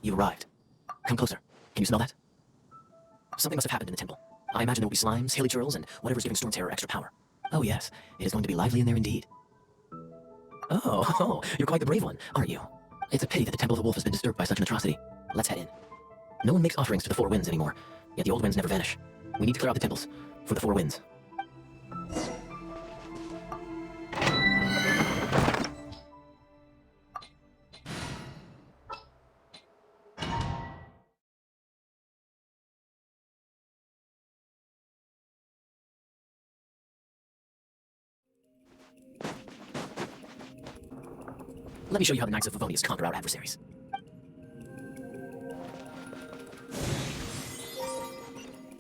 You arrived. Come closer. Can you smell that? Something must have happened in the temple. I imagine there will be slimes, hilly churls, and whatever's giving Storm Terror extra power. Oh yes, it is going to be lively in there indeed. Oh, you're quite the brave one, aren't you? It's a pity that the Temple of the Wolf has been disturbed by such an atrocity. Let's head in. No one makes offerings to the Four Winds anymore, yet the old winds never vanish. We need to clear out the temples for the Four Winds. Let me show you how the Knights of Favonius conquer our adversaries.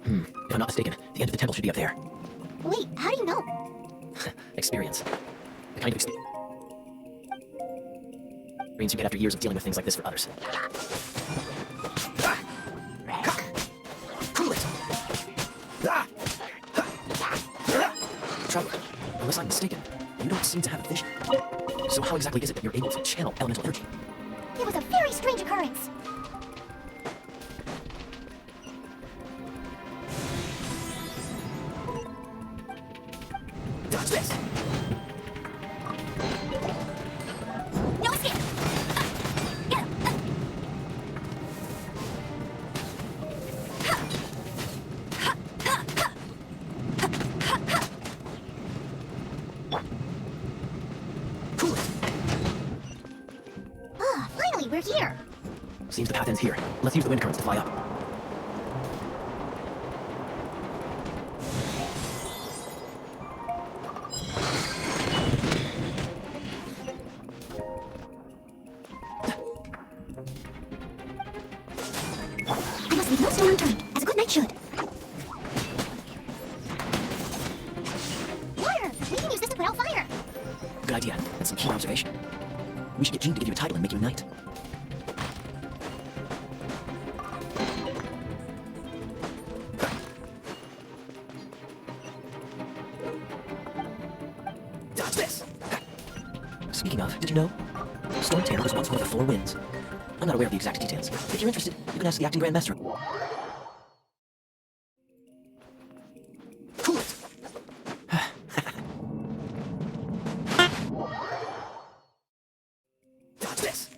If I'm not mistaken, the end of the temple should be up there. Wait, how do you know? Experience. The kind of experience you get after years of dealing with things like this for others. Cool it! Traveler, unless I'm mistaken, you don't seem to have a vision. So how exactly is it that you're able to channel elemental energy? It was a very strange occurrence. Dodge this! No escape! Get him! Cool it! Ah, finally, we're here. Seems the path ends here. Let's use the wind currents to fly up. I must leave no stone unturned, as a good knight should. Water! We can use this to put out fire. Good idea. That's some keen observation. We should get Jean to give you a title and make you a knight. Dodge this! Speaking of, did you know? Storm Terror was once one of the Four Winds. I'm not aware of the exact details. If you're interested, you can ask the acting Grandmaster. Cool it! Dodge this!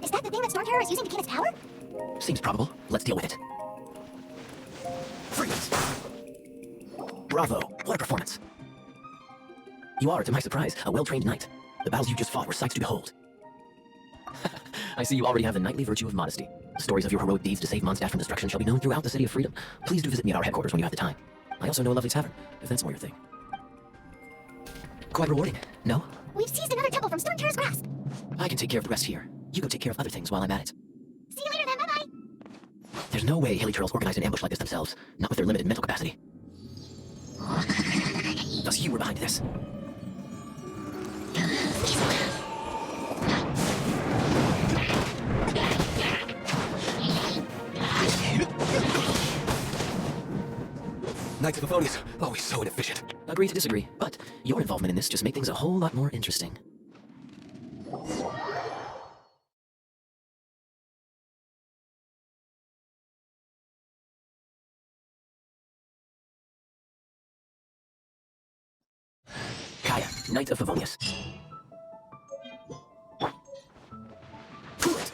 Is that the thing that Storm Terror is using to gain its power? Seems probable. Let's deal with it. Freeze! Bravo! What a performance! You are, to my surprise, a well-trained knight. The battles you just fought were sights to behold. I see you already have the knightly virtue of modesty. The stories of your heroic deeds to save Mondstadt from destruction shall be known throughout the City of Freedom. Please do visit me at our headquarters when you have the time. I also know a lovely tavern, if that's more your thing. Quite rewarding, no? We've seized another temple from Storm Terror's grasp. I can take care of the rest here. You go take care of other things while I'm at it. See you later then, bye-bye. There's no way hilly churls organize an ambush like this themselves, not with their limited mental capacity. Thus you were behind this. Knights of Favonius, always so inefficient. Agree to disagree, but your involvement in this just makes things a whole lot more interesting. Kaya, Knight of Favonius. Cool it!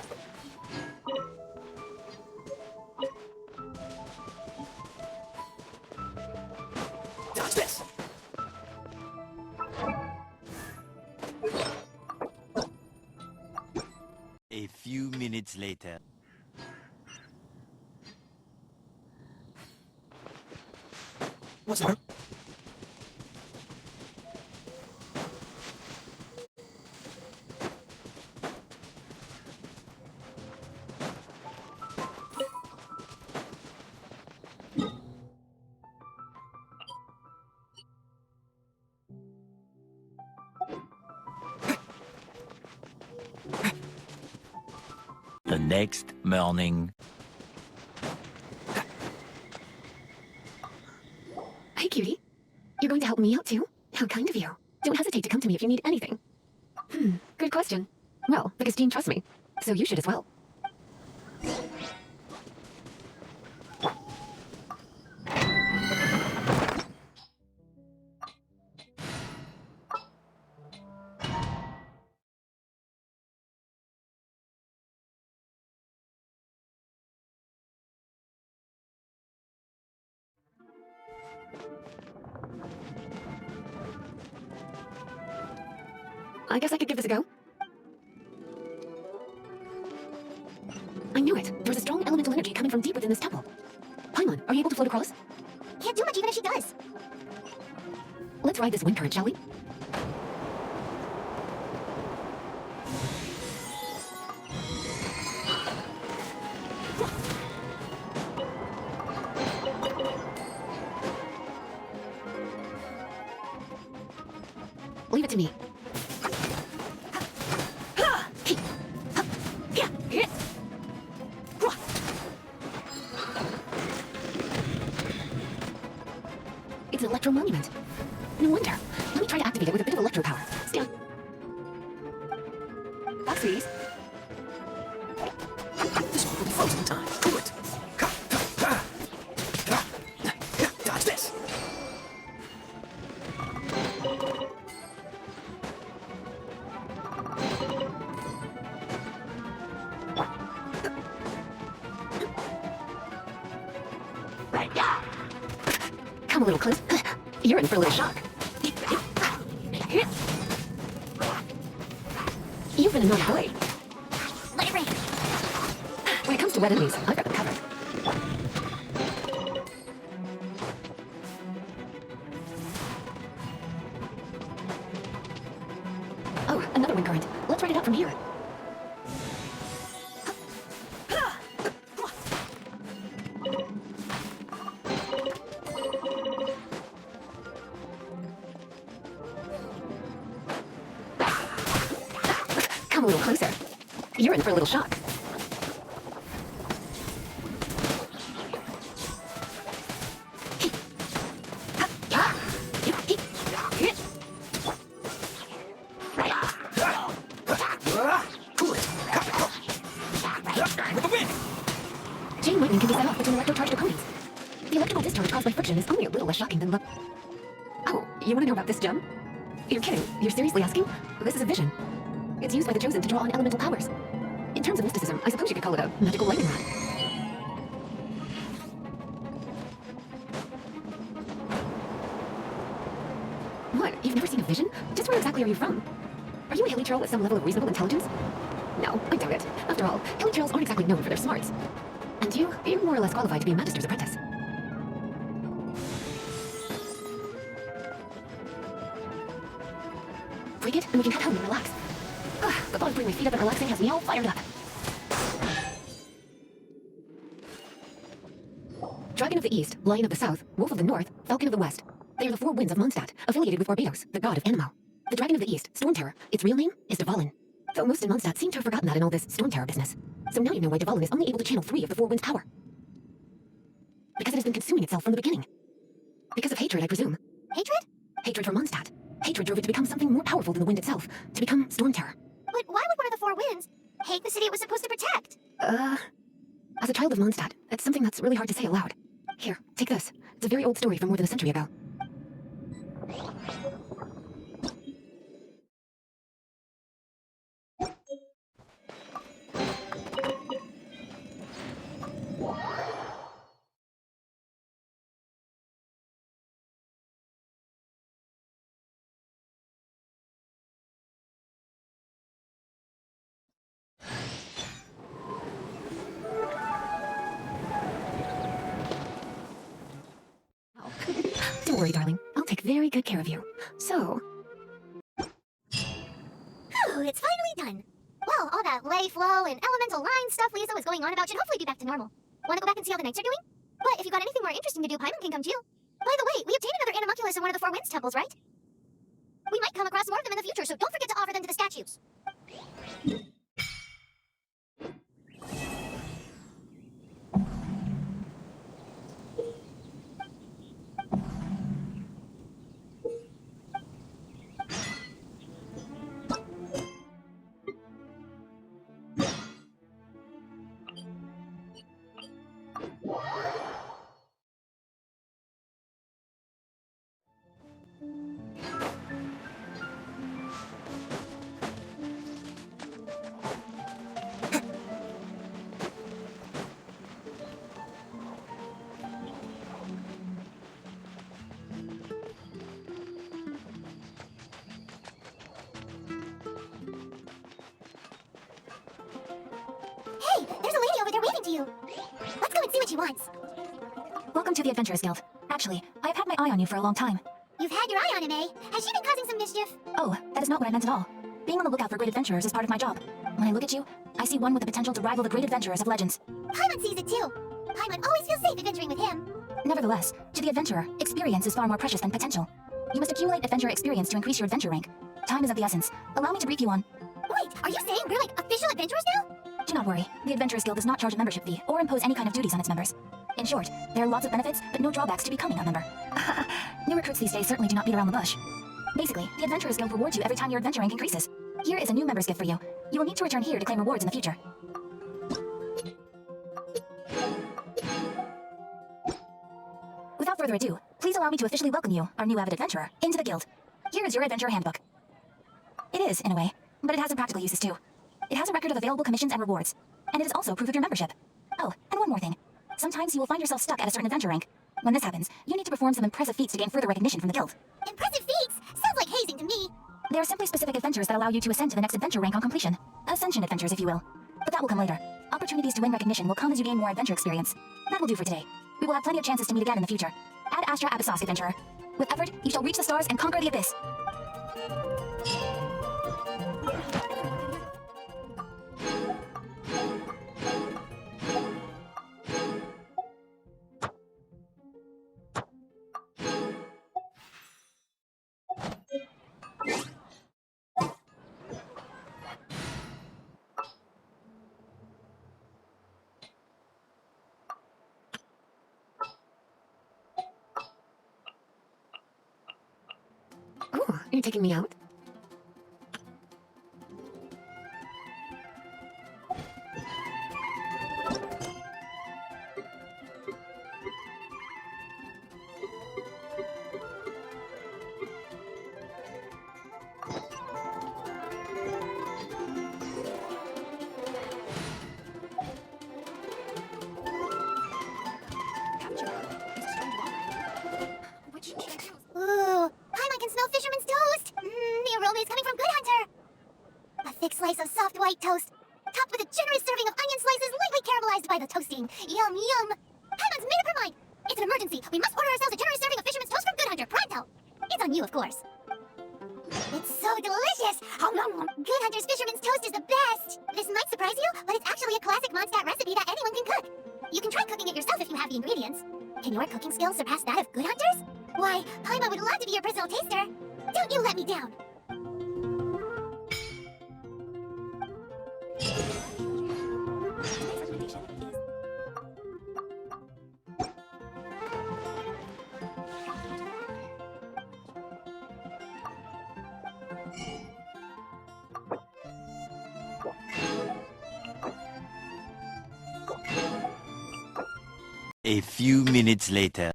Dodge this! A few minutes later. What's the matter? The next morning. Hey, cutie. You're going to help me out, too? How kind of you. Don't hesitate to come to me if you need anything. Good question. Well, because Jean trusts me, so you should as well. I guess I could give this a go. I knew it. There was a strong elemental energy coming from deep within this temple. Paimon, are you able to float across? Can't do much even if she does. Let's ride this wind current, shall we? Leave it to me. It's an electro monument. No wonder. Let me try to activate it with a bit of electro power. Stand. Back, sweeties. This one will be frozen in time. Do it. Dodge this. Come a little close. You're in for a little shock. You've been a naughty boy. Let it rain. When it comes to wet enemies, I've got them covered. Oh, another wind current. Let's ride it out from here. Come a little closer. You're in for a little shock. With the wind. Chain lightning can be set off between electrocharged opponents. The electrical discharge caused by friction is only a little less shocking than the... Oh, you want to know about this gem? You're kidding. You're seriously asking? This is a vision. It's used by the Chosen to draw on elemental powers. In terms of mysticism, I suppose you could call it a magical lightning rod. What? You've never seen a vision? Just where exactly are you from? Are you a hilly troll with some level of reasonable intelligence? No, I doubt it. After all, hilly trolls aren't exactly known for their smarts. And you're more or less qualified to be a magister's apprentice. Break it, and we can head home and relax. The thought of putting my feet up and relaxing has me all fired up. Dragon of the East, Lion of the South, Wolf of the North, Falcon of the West. They are the four winds of Mondstadt, affiliated with Barbados, the god of Anemo. The Dragon of the East, Storm Terror, its real name is Dvalin. Though most in Mondstadt seem to have forgotten that in all this Storm Terror business. So now you know why Dvalin is only able to channel 3 of the four winds' power. Because it has been consuming itself from the beginning. Because of hatred, I presume. Hatred? Hatred for Mondstadt. Hatred drove it to become something more powerful than the wind itself, to become Storm Terror. But why would one of the four winds hate the city it was supposed to protect? As a child of Mondstadt, it's something that's really hard to say aloud. Here, take this. It's a very old story from more than a century ago. Don't worry, darling. I'll take very good care of you. So... Whew, it's finally done. Well, all that lay flow and elemental line stuff Lisa was going on about should hopefully be back to normal. Want to go back and see how the knights are doing? But if you got anything more interesting to do, Paimon can come too. By the way, we obtained another animalculus in one of the Four Winds temples, right? We might come across more of them in the future, so don't forget to offer them to the statues. to you. Let's go and see what she wants. Welcome to the Adventurers Guild. Actually, I have had my eye on you for a long time. You've had your eye on him, eh? Has she been causing some mischief? Oh, that is not what I meant at all. Being on the lookout for great adventurers is part of my job. When I look at you, I see one with the potential to rival the great adventurers of legends. Paimon sees it too. Paimon always feels safe adventuring with him. Nevertheless, to the adventurer, experience is far more precious than potential. You must accumulate adventure experience to increase your adventure rank. Time is of the essence. Allow me to brief you on... Wait, are you saying we're like official adventurers now? Do not worry. The Adventurers Guild does not charge a membership fee or impose any kind of duties on its members. In short, there are lots of benefits, but no drawbacks to becoming a member. New recruits these days certainly do not beat around the bush. Basically, the Adventurers Guild rewards you every time your adventure rank increases. Here is a new member's gift for you. You will need to return here to claim rewards in the future. Without further ado, please allow me to officially welcome you, our new avid adventurer, into the guild. Here is your adventurer handbook. It is, in a way, but it has some practical uses too. It has a record of available commissions and rewards, and it is also proof of your membership. Oh, and one more thing. Sometimes you will find yourself stuck at a certain adventure rank. When this happens, you need to perform some impressive feats to gain further recognition from the guild. Impressive feats? Sounds like hazing to me. They are simply specific adventures that allow you to ascend to the next adventure rank on completion. Ascension adventures, if you will. But that will come later. Opportunities to win recognition will come as you gain more adventure experience. That will do for today. We will have plenty of chances to meet again in the future. Ad Astra Abyssos, adventurer. With effort, you shall reach the stars and conquer the abyss. Oh, are you taking me out? Ooh, Paimon can smell fisherman's toast. The aroma is coming from Good Hunter. A thick slice of soft white toast, topped with a generous serving of onion slices lightly caramelized by the toasting. Yum, yum. Paimon's made up her mind. It's an emergency. We must order ourselves a generous serving of fisherman's toast from Good Hunter, pronto. It's on you, of course. It's so delicious. Good Hunter's fisherman's toast is the best. This might surprise you, but it's actually a classic Mondstadt recipe that anyone can cook. You can try cooking it yourself if you have the ingredients. Can your cooking skills surpass that of Good Hunter's? Why, Paimon would love to be your personal taster. Don't you let me down. A few minutes later.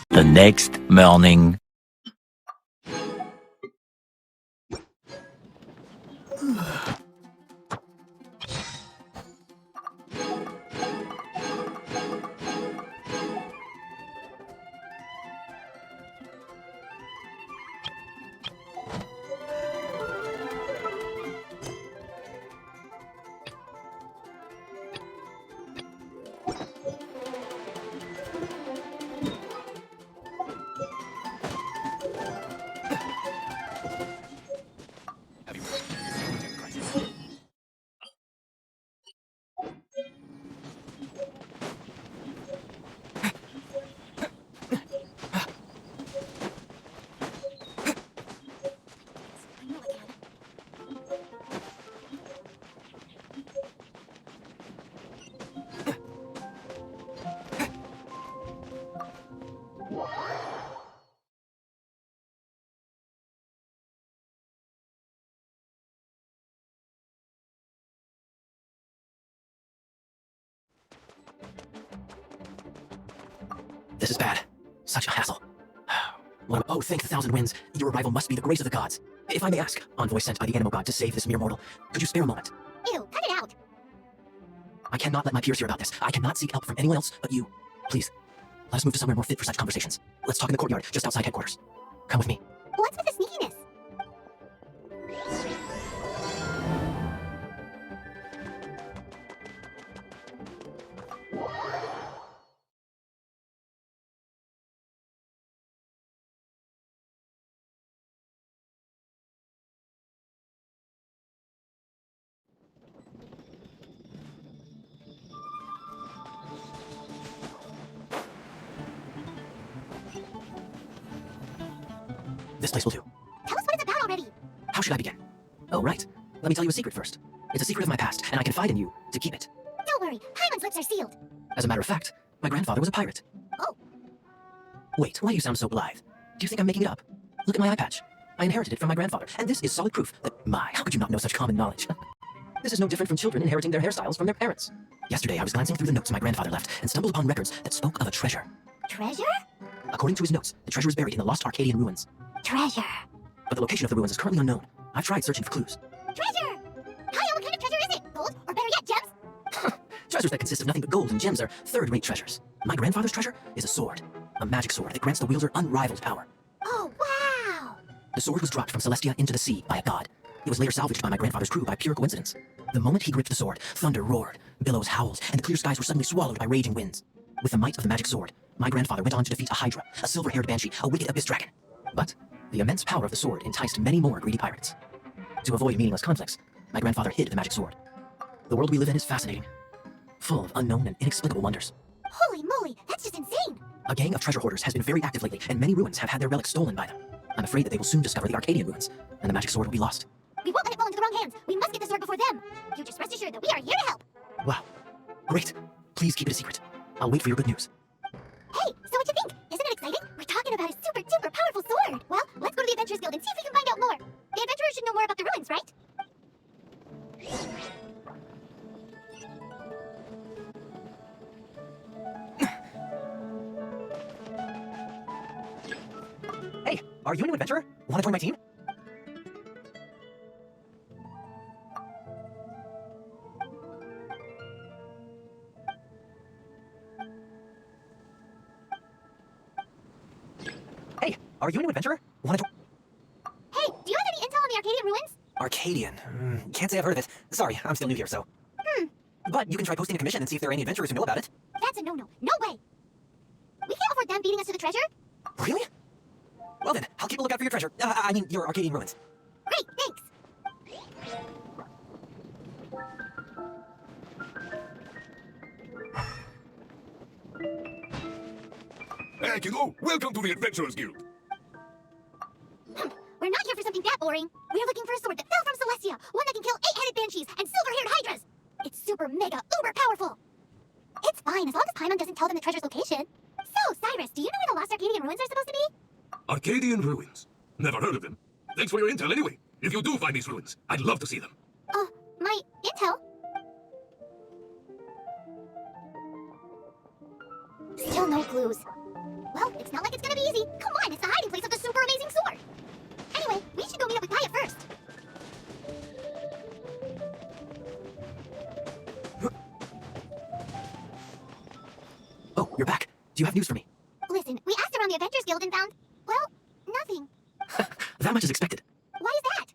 The next morning. This is bad. Such a hassle. Oh, thank the thousand winds. Your arrival must be the grace of the gods. If I may ask, envoy sent by the Animo god to save this mere mortal, could you spare a moment? Ew, cut it out. I cannot let my peers hear about this. I cannot seek help from anyone else but you. Please, let us move to somewhere more fit for such conversations. Let's talk in the courtyard, just outside headquarters. Come with me. What's with the sneakiness? This place will do. Tell us what it's about already. How should I begin? Oh, right. Let me tell you a secret first. It's a secret of my past, and I confide in you to keep it. Don't worry, Paimon's lips are sealed. As a matter of fact, my grandfather was a pirate. Oh. Wait, why do you sound so blithe? Do you think I'm making it up? Look at my eye patch. I inherited it from my grandfather, and this is solid proof that, how could you not know such common knowledge? This is no different from children inheriting their hairstyles from their parents. Yesterday, I was glancing through the notes my grandfather left and stumbled upon records that spoke of a treasure. Treasure? According to his notes, the treasure is buried in the lost Arcadian ruins. Treasure. But the location of the ruins is currently unknown. I've tried searching for clues. Treasure! Kyle, what kind of treasure is it? Gold? Or better yet, gems? Treasures that consist of nothing but gold and gems are third-rate treasures. My grandfather's treasure is a sword. A magic sword that grants the wielder unrivaled power. Oh, wow! The sword was dropped from Celestia into the sea by a god. It was later salvaged by my grandfather's crew by pure coincidence. The moment he gripped the sword, thunder roared, billows howled, and the clear skies were suddenly swallowed by raging winds. With the might of the magic sword, my grandfather went on to defeat a hydra, a silver-haired banshee, a wicked abyss dragon. But the immense power of the sword enticed many more greedy pirates. To avoid meaningless conflicts, my grandfather hid the magic sword. The world we live in is fascinating, full of unknown and inexplicable wonders. Holy moly, that's just insane! A gang of treasure hoarders has been very active lately, and many ruins have had their relics stolen by them. I'm afraid that they will soon discover the Arcadian ruins, and the magic sword will be lost. We won't let it fall into the wrong hands. We must get the sword before them. You just rest assured that we are here to help. Wow. Great. Please keep it a secret. I'll wait for your good news. Hey, so what you think? Isn't it exciting? We're talking about a super duper powerful sword. Well, let's go to the Adventurers Guild and see if we can find out more. The adventurers should know more about the ruins, right? Hey, are you a new adventurer? Want to join my team? Hey, are you a new adventurer? Want to join? Hey, do you have any intel on the Arcadian ruins? Arcadian. Can't say I've heard of it. Sorry, I'm still new here, so. But you can try posting a commission and see if there are any adventurers who know about it. That's a no-no. No way. We can't afford them beating us to the treasure. Really? Well then, I'll keep a lookout for your treasure. I mean, your Arcadian ruins. Great, thanks. Hey, kiddo! Welcome to the Adventurers Guild! We're not here for something that boring. We're looking for a sword that fell from Celestia, one that can kill 8-headed banshees and silver-haired hydras. It's super mega uber powerful. It's fine as long as Paimon doesn't tell them the treasure's location. So, Cyrus, do you know where the lost Arcadian ruins are supposed to be? Arcadian ruins. Never heard of them. Thanks for your intel anyway. If you do find these ruins, I'd love to see them. My intel? Still no clues. Well, it's not like it's gonna be easy. Come on, it's the hiding place of the super amazing sword. Anyway, we should go meet up with Kaya first. Oh, you're back. Do you have news for me? Listen, we asked around the Adventurers Guild and found, well, nothing. That much is expected. Why is that?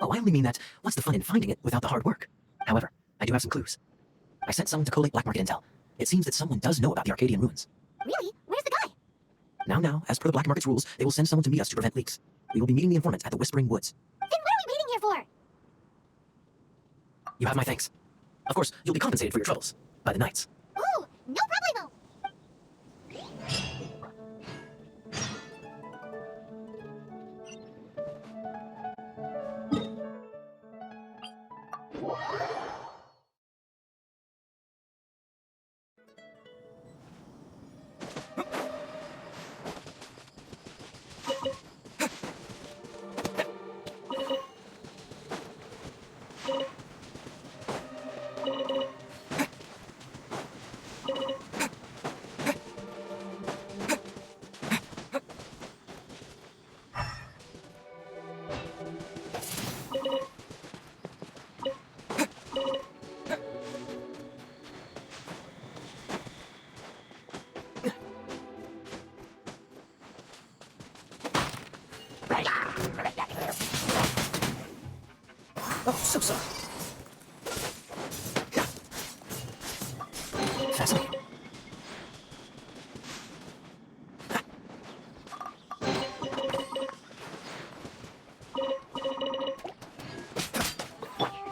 Oh, I only mean that what's the fun in finding it without the hard work? However, I do have some clues. I sent someone to collate black market intel. It seems that someone does know about the Arcadian ruins. Really? Where's the guy? Now, as per the black market's rules, they will send someone to meet us to prevent leaks. We will be meeting the informant at the Whispering Woods. Then what are we waiting here for? You have my thanks. Of course, you'll be compensated for your troubles by the knights. Ooh, no problemo. So sorry. Fascinating.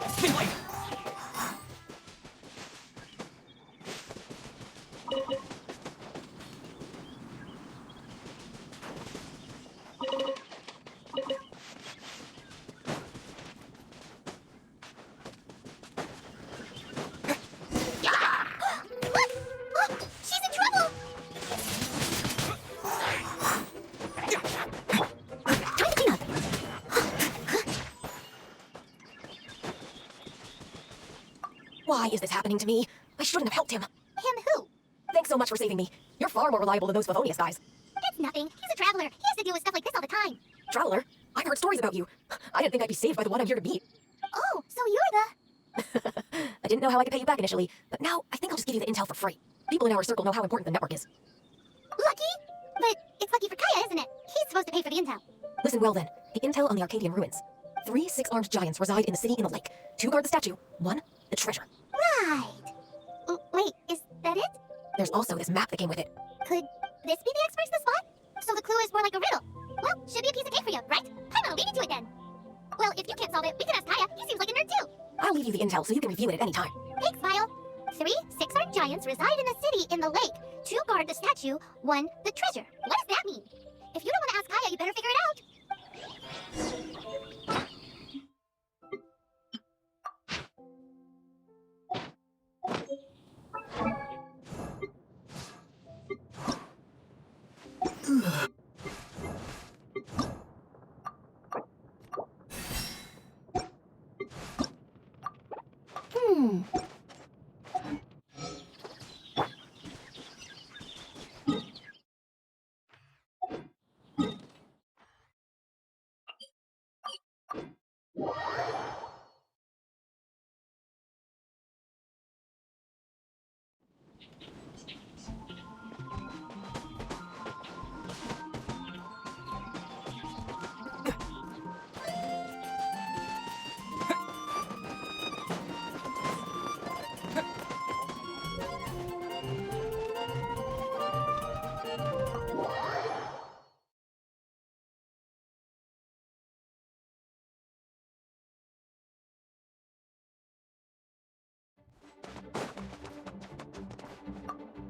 Spin blade! Look! Oh, she's in trouble! Time to clean up. Why is this happening to me? I shouldn't have helped him. Him who? Thanks so much for saving me. You're far more reliable than those Favonius guys. It's nothing. He's a traveler. He has to deal with stuff like this all the time. Traveler, I've heard stories about you. I didn't think I'd be saved by the one I'm here to meet. Oh, so you're the... I didn't know how I could pay you back initially, but now I think I'll just give you the intel for free. People in our circle know how important the network is. Lucky? But it's lucky for Kaya, isn't it? He's supposed to pay for the intel. Listen well then. The intel on the Arcadian ruins. 3 six-armed giants reside in the city in the lake. 2 guard the statue. 1, the treasure. Right. Wait, is that it? There's also this map that came with it. Could this be the expert's the spot? So the clue is more like a riddle. Well, should be a piece of cake for you, right? Paimon, lead me to it then. Well, if you can't solve it, we can ask Kaya. He seems like a nerd too. I'll leave you the intel so you can review it at any time. Thanks, Vile. 3 six-armed giants reside in a city in the lake. 2 guard the statue, 1 the treasure. What does that mean? If you don't want to ask Kaya, you better figure it out.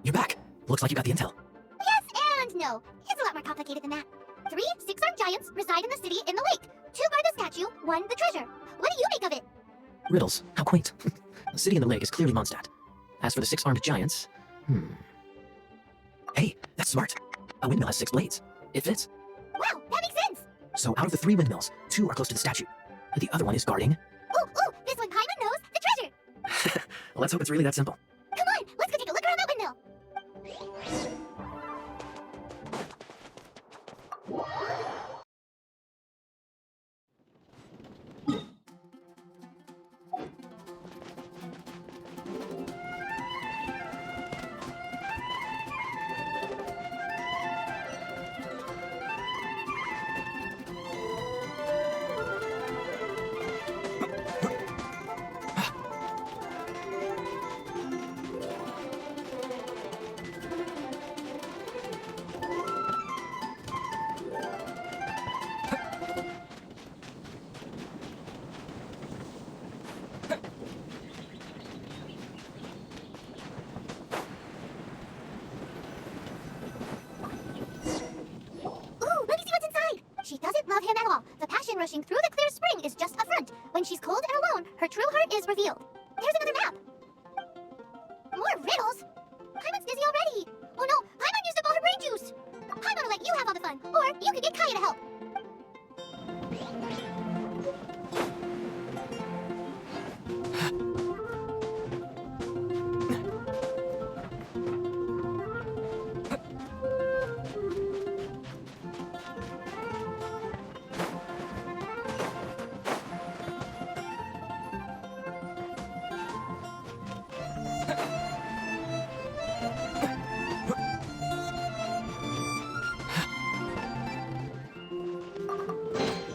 You're back. Looks like you got the intel. Yes and no. It's a lot more complicated than that. 3 six-armed giants reside in the city in the lake. 2 guard the statue, 1 the treasure. What do you make of it? Riddles. How quaint. The city in the lake is clearly Mondstadt. As for the 6-armed giants... Hey, that's smart. A windmill has 6 blades. It fits. Wow, that makes sense. So out of the 3 windmills, 2 are close to the statue. The other one is guarding... Ooh, this one Paimon knows, the treasure. Well, let's hope it's really that simple. Come on, let's go take a look around that windmill. She doesn't love him at all. The passion rushing through the clear spring is just a front. When she's cold and alone, her true heart is revealed. There's another map. More riddles? Paimon's dizzy already. Oh no, Paimon used up all her brain juice. Paimon will let you have all the fun, or you could get Kaya to help.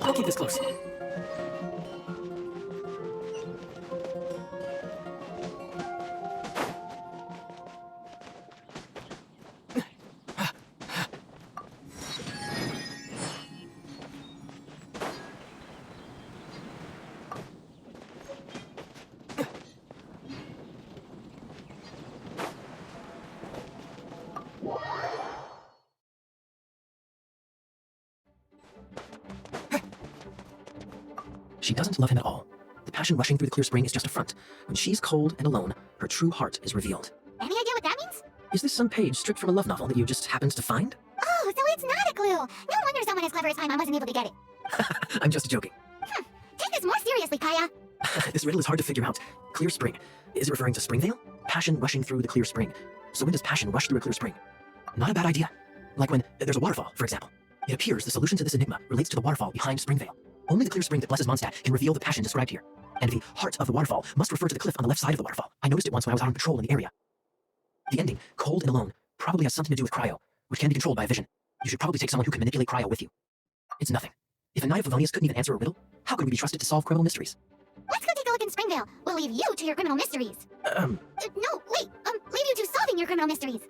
I'll keep this close. She doesn't love him at all. The passion rushing through the clear spring is just a front. When she's cold and alone, her true heart is revealed. Any idea what that means? Is this some page stripped from a love novel that you just happened to find? Oh, so it's not a clue. No wonder someone as clever as Paimon wasn't able to get it. I'm just joking. Take this more seriously, Kaya. This riddle is hard to figure out. Clear spring. Is it referring to Springvale? Passion rushing through the clear spring. So when does passion rush through a clear spring? Not a bad idea. Like when there's a waterfall, for example. It appears the solution to this enigma relates to the waterfall behind Springvale. Only the clear spring that blesses Mondstadt can reveal the passion described here. And the heart of the waterfall must refer to the cliff on the left side of the waterfall. I noticed it once when I was out on patrol in the area. The ending, cold and alone, probably has something to do with cryo, which can be controlled by a vision. You should probably take someone who can manipulate cryo with you. It's nothing. If a Knight of Favonius couldn't even answer a riddle, how could we be trusted to solve criminal mysteries? Let's go take a look in Springvale. We'll leave you to your criminal mysteries. Um, No, wait. Leave you to solving your criminal mysteries.